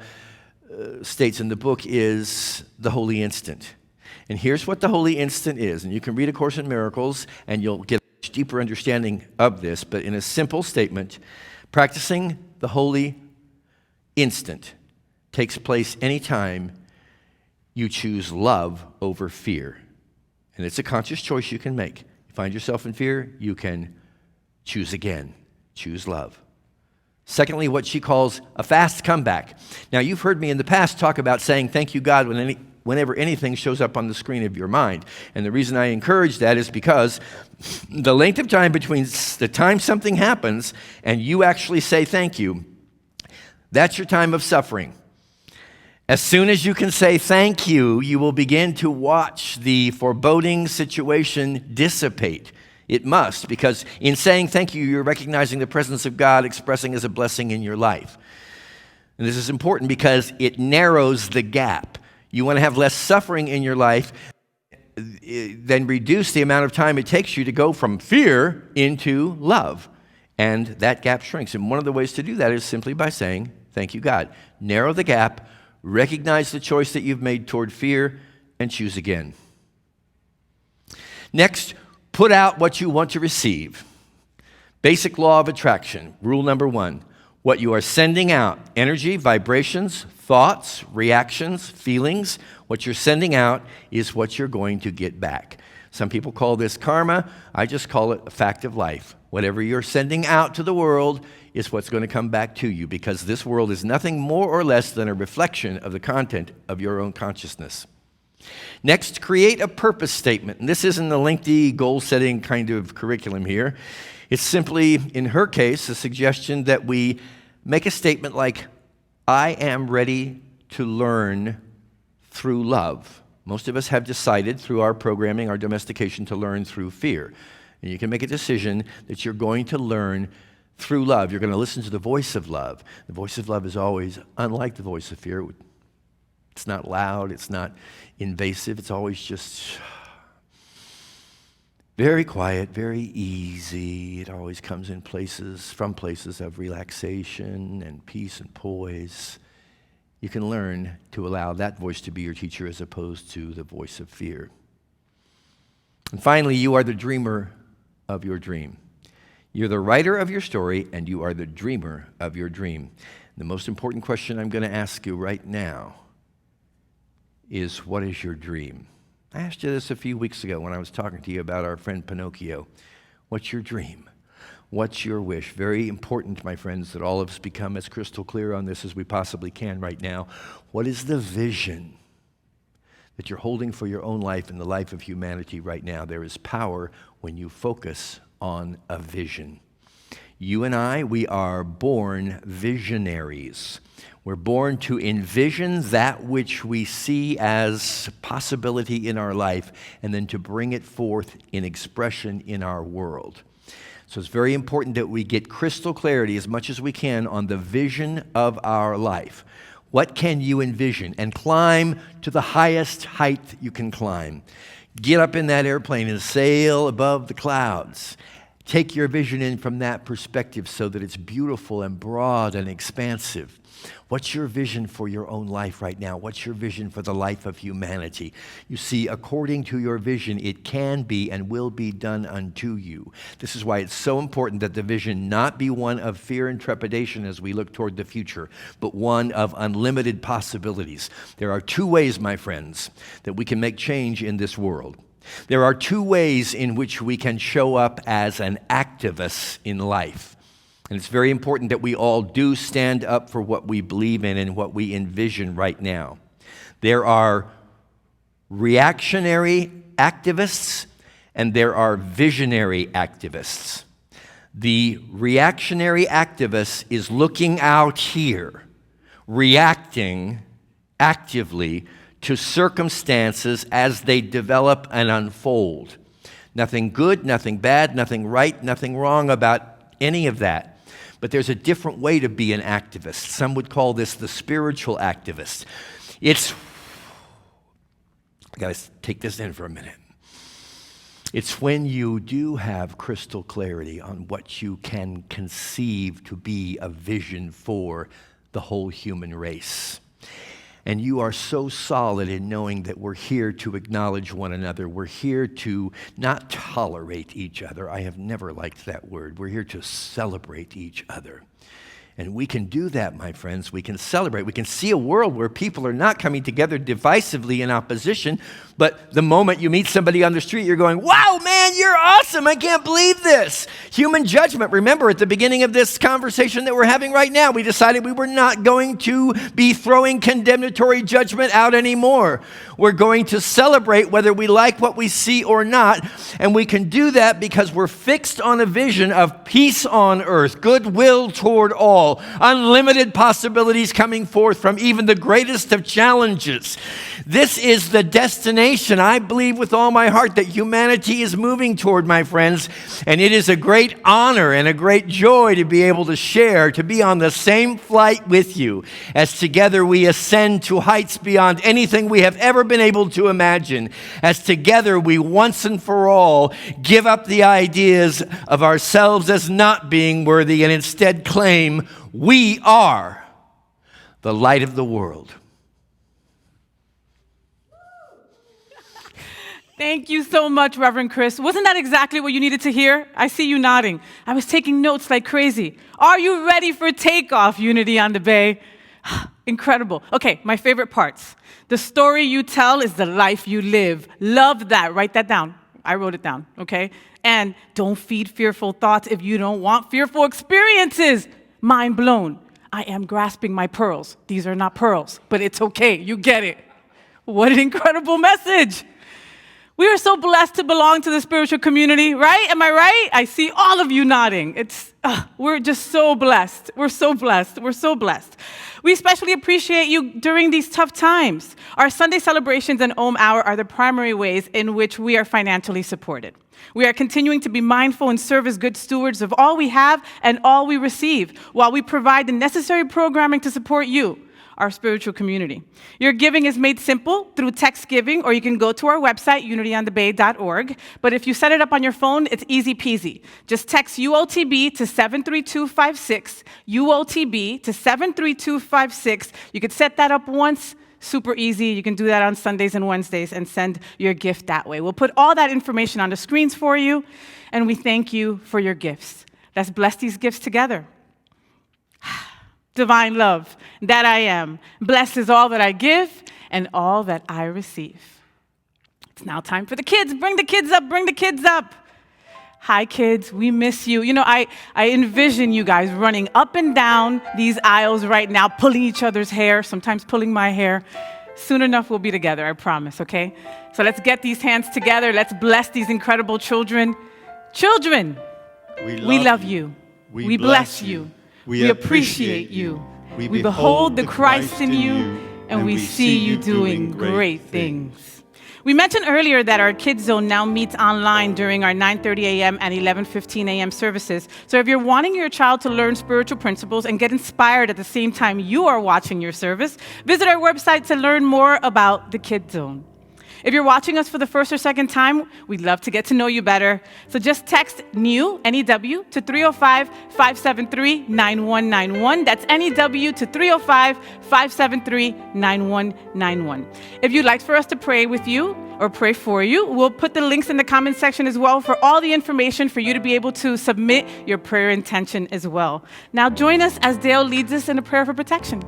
states in the book is the holy instant. And here's what the holy instant is. And you can read A Course in Miracles and you'll get a much deeper understanding of this. But in a simple statement, practicing the holy instant takes place anytime you choose love over fear. And it's a conscious choice you can make. You find yourself in fear, you can choose again. Choose love. Secondly, what she calls a fast comeback. Now, you've heard me in the past talk about saying thank you, God, whenever anything shows up on the screen of your mind. And the reason I encourage that is because the length of time between the time something happens and you actually say thank you, that's your time of suffering. As soon as you can say thank you, you will begin to watch the foreboding situation dissipate. It must, because in saying thank you, you're recognizing the presence of God expressing as a blessing in your life. And this is important because it narrows the gap. You want to have less suffering in your life, then reduce the amount of time it takes you to go from fear into love. And that gap shrinks. And one of the ways to do that is simply by saying, thank you, God. Narrow the gap, recognize the choice that you've made toward fear, and choose again. Next, put out what you want to receive. Basic law of attraction, rule number 1. What you are sending out, energy, vibrations, thoughts, reactions, feelings, what you're sending out is what you're going to get back. Some people call this karma. I just call it a fact of life. Whatever you're sending out to the world is what's going to come back to you, because this world is nothing more or less than a reflection of the content of your own consciousness. Next, create a purpose statement. And this isn't a lengthy goal-setting kind of curriculum here. It's simply, in her case, a suggestion that we make a statement like, I am ready to learn through love. Most of us have decided through our programming, our domestication, to learn through fear. And you can make a decision that you're going to learn through love. You're going to listen to the voice of love. The voice of love is always unlike the voice of fear. It's not loud. It's not invasive. It's always just very quiet, very easy. It always comes in from places of relaxation and peace and poise. You can learn to allow that voice to be your teacher as opposed to the voice of fear. And finally, you are the dreamer of your dream. You're the writer of your story, and you are the dreamer of your dream. The most important question I'm going to ask you right now is, what is your dream? I asked you this a few weeks ago when I was talking to you about our friend Pinocchio. What's your dream? What's your wish? Very important, my friends, that all of us become as crystal clear on this as we possibly can right now. What is the vision that you're holding for your own life and the life of humanity right now? There is power when you focus on a vision. You and I, we are born visionaries. We're born to envision that which we see as possibility in our life and then to bring it forth in expression in our world. So it's very important that we get crystal clarity as much as we can on the vision of our life. What can you envision? And climb to the highest height you can climb. Get up in that airplane and sail above the clouds. Take your vision in from that perspective so that it's beautiful and broad and expansive. What's your vision for your own life right now? What's your vision for the life of humanity? You see, according to your vision, it can be and will be done unto you. This is why it's so important that the vision not be one of fear and trepidation as we look toward the future, but one of unlimited possibilities. There are 2 ways, my friends, that we can make change in this world. There are 2 ways in which we can show up as an activist in life. And it's very important that we all do stand up for what we believe in and what we envision right now. There are reactionary activists and there are visionary activists. The reactionary activist is looking out here, reacting actively to circumstances as they develop and unfold. Nothing good, nothing bad, nothing right, nothing wrong about any of that. But there's a different way to be an activist. Some would call this the spiritual activist. I got to take this in for a minute. It's when you do have crystal clarity on what you can conceive to be a vision for the whole human race. And you are so solid in knowing that we're here to acknowledge one another. We're here to not tolerate each other. I have never liked that word. We're here to celebrate each other. And we can do that, my friends. We can celebrate. We can see a world where people are not coming together divisively in opposition, but the moment you meet somebody on the street, you're going, wow, man, you're awesome. I can't believe this. Human judgment. Remember, at the beginning of this conversation that we're having right now, we decided we were not going to be throwing condemnatory judgment out anymore. We're going to celebrate whether we like what we see or not, and we can do that because we're fixed on a vision of peace on earth, goodwill toward all, unlimited possibilities coming forth from even the greatest of challenges. This is the destination, I believe with all my heart, that humanity is moving toward, my friends, and it is a great honor and a great joy to be able to share, to be on the same flight with you, as together we ascend to heights beyond anything we have ever been able to imagine, as together we once and for all give up the ideas of ourselves as not being worthy and instead claim we are the light of the world. Thank you so much, Reverend Chris. Wasn't that exactly what you needed to hear? I see you nodding. I was taking notes like crazy. Are you ready for takeoff, Unity on the Bay? Incredible. Okay, my favorite parts. The story you tell is the life you live. Love that. Write that down. I wrote it down, okay? And don't feed fearful thoughts if you don't want fearful experiences. Mind blown. I am grasping my pearls. These are not pearls, but it's okay. You get it. What an incredible message. We are so blessed to belong to the spiritual community, right? Am I right? I see all of you nodding. We're just so blessed. We're so blessed. We're so blessed. We especially appreciate you during these tough times. Our Sunday celebrations and Om Hour are the primary ways in which we are financially supported. We are continuing to be mindful and serve as good stewards of all we have and all we receive, while we provide the necessary programming to support you, our spiritual community. Your giving is made simple through text giving, or you can go to our website, unityonthebay.org. But if you set it up on your phone, it's easy peasy. Just text UOTB to 73256, UOTB to 73256. You could set that up once, super easy. You can do that on Sundays and Wednesdays and send your gift that way. We'll put all that information on the screens for you, and we thank you for your gifts. Let's bless these gifts together. Divine love, that I am. Blessed is all that I give and all that I receive. It's now time for the kids. Bring the kids up, bring the kids up. Hi, kids, we miss you. You know, I envision you guys running up and down these aisles right now, pulling each other's hair, sometimes pulling my hair. Soon enough, we'll be together, I promise, okay? So let's get these hands together. Let's bless these incredible children. Children, we love you. We bless you. We appreciate you. We behold the Christ in you, and we see you doing great things. We mentioned earlier that our Kids Zone now meets online during our 9:30 a.m. and 11:15 a.m. services. So if you're wanting your child to learn spiritual principles and get inspired at the same time you are watching your service, visit our website to learn more about the Kids Zone. If you're watching us for the first or second time, we'd love to get to know you better. So just text NEW, N-E-W, to 305-573-9191. That's NEW to 305-573-9191. If you'd like for us to pray with you or pray for you, we'll put the links in the comment section as well for all the information for you to be able to submit your prayer intention as well. Now join us as Dale leads us in a prayer for protection.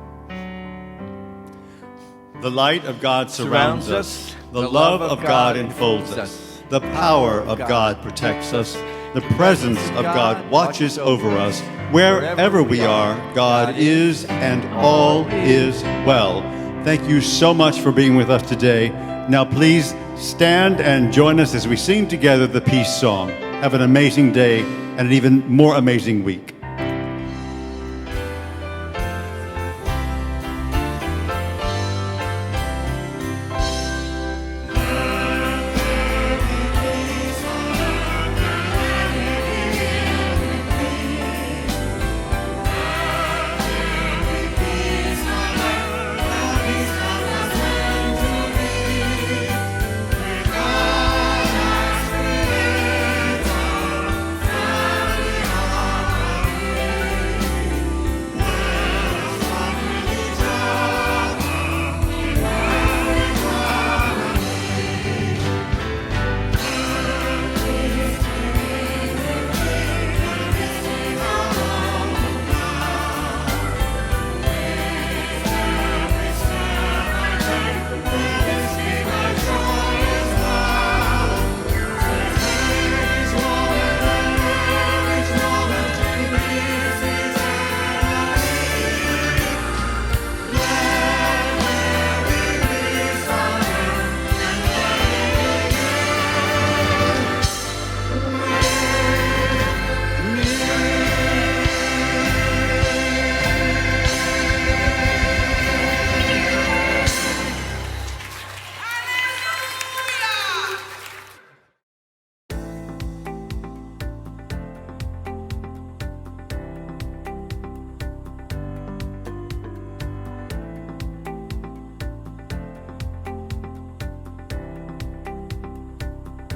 The light of God surrounds us. The love of God enfolds us. The power of God protects us. The presence of God watches over us. Wherever we are, God is, and all is well. Thank you so much for being with us today. Now please stand and join us as we sing together the peace song. Have an amazing day and an even more amazing week.